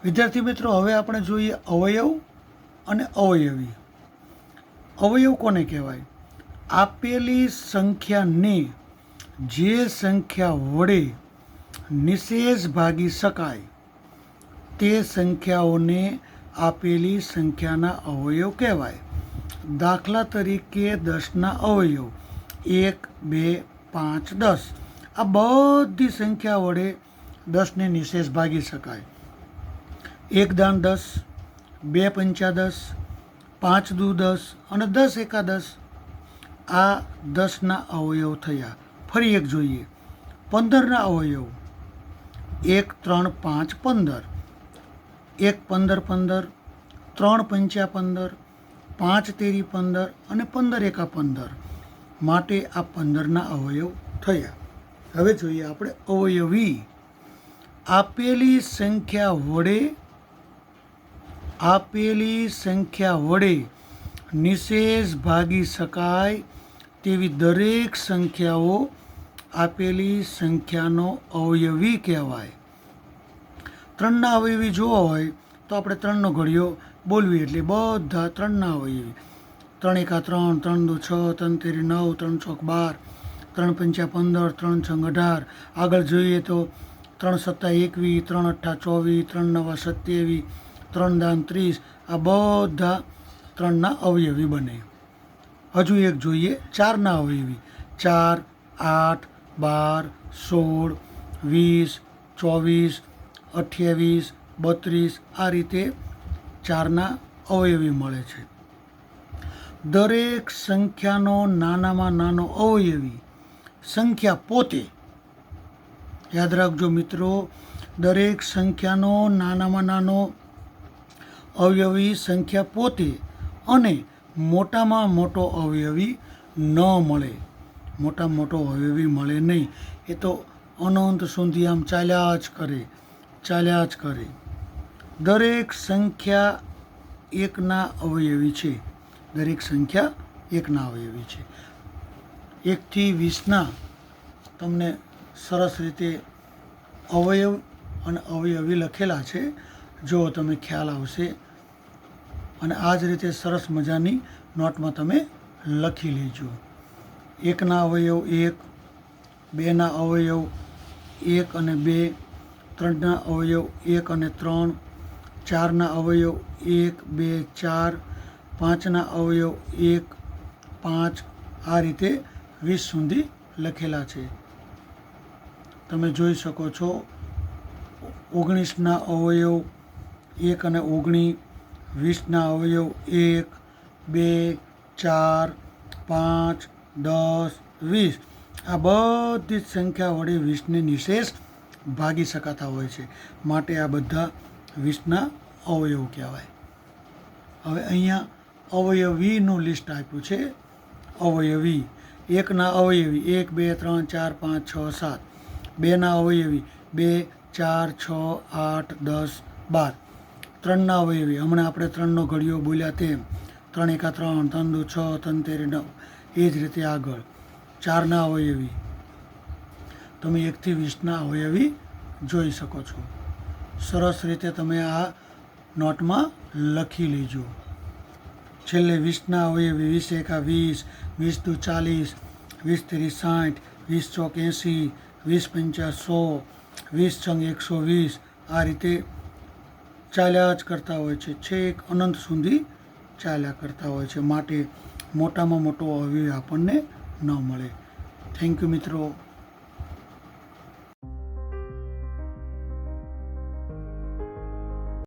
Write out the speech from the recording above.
વિદ્યાર્થી મિત્રો, હવે આપણે જોઈએ અવયવ અને અવયવી. અવયવ કોને કહેવાય? આપેલી સંખ્યાને જે સંખ્યા વડે નિશેષ ભાગી શકાય તે સંખ્યાઓને આપેલી સંખ્યાના અવયવ કહેવાય. દાખલા તરીકે 10ના અવયવ 1, 2, 5, 10. આ બધી સંખ્યા વડે 10ને નિશેષ ભાગી શકાય. 1 દાન 10, 2 પંચા 10, 5 દુ 10 અને 10 એકા 10. આ 10ના અવયવ થયા. ફરી એક જોઈએ, 15ના અવયવ 1, 3, 5, 15. 1 15 15, 3 પંચા 15, 5 તેરી 15 અને 15 એકા 15. માટે આ 15ના અવયવ થયા. હવે જોઈએ આપણે અવયવી. આપેલી સંખ્યા વડે નિશેષ ભાગી શકાય તેવી દરેક સંખ્યાઓ આપેલી સંખ્યાનો અવયવી કહેવાય. 3ના અવયવી જોવા હોય તો આપણે 3નો ઘડિયો બોલવી એટલે બધા 3ના અવયવી. 3 એકા 3, 3 દુ 6, 3 તેરી 9, 3 ચોક 12, 3 પંચા 15, 3 છંગ 18. આગળ જોઈએ તો 3 સત્તા 21, 3 અઠ્ઠા 24, 3 નવા 27, 3 દાન 30. આ બધા 3ના અવયવી બને. હજુ એક જોઈએ 4ના અવયવી. 4, 8, 12, 16, 20, 24, 28, 32. આ રીતે 4ના અવયવી મળે છે. દરેક સંખ્યાનો નાનામાં નાનો અવયવી સંખ્યા પોતે. યાદ રાખજો મિત્રો, દરેક સંખ્યાનો નાનામાં નાનો અવયવી સંખ્યા પોતે અને મોટામાં મોટો અવયવી ન મળે. મોટામાં મોટો અવયવી મળે નહીં. એ તો અનંત સુધી આમ ચાલ્યા જ કરે. દરેક સંખ્યા એકના અવયવી છે. દરેક સંખ્યા એકના અવયવી છે. 1 થી 20ના તમને સરસ રીતે અવયવ અને અવયવી લખેલા છે. જો તમે ખ્યાલ આવશે અને આ જ રીતે સરસ મજાની નોટમાં તમે લખી લેજો. 1ના અવયવ 1, 2ના અવયવ 1 અને 2, 3ના અવયવ 1 અને 3, 4ના અવયવ 1, 2, 4, 5ના અવયવ 1, 5. આ રીતે 20 સુધી લખેલા છે. તમે જોઈ શકો છો. 19ના અવયવ 1 અને 19, 20ના અવયવ 1, 2, 4, 5, 10, 20. આ બધી જ સંખ્યા વડે 20ને નિશેષ ભાગી શકાતા હોય છે. માટે આ બધા 20ના અવયવ કહેવાય. હવે અહીંયા અવયવીનું લિસ્ટ આપ્યું છે. અવયવી. 1ના અવયવી 1, 2, 3, 4, 5, 6, 7. 2ના અવયવી 2, 4, 6, 8, 10, 12. 3ના અવયવી હમણાં આપણે 3નો ઘડિયો બોલ્યા તેમ 3 એકા 3, 3 દુ 6, 3 તેરી 9. એ જ રીતે આગળ 4ના અવયવી. તમે 1 થી 20ના અવયવી જોઈ શકો છો. સરસ રીતે તમે આ નોટમાં લખી લેજો. છેલ્લે 20ના અવયવી 20 એકા 20, 20 દુ 40, 20 તેરી 60, 20 ચોક 80, 20 પંચા 100, 20 છંગ 120. આ રીતે ચાલ્યા જ કરતા હોય છે. છેક અનંત સુધી ચાલ્યા કરતા હોય છે. માટે મોટામાં મોટો અવયવ આપણને ન મળે. થેન્ક યુ મિત્રો.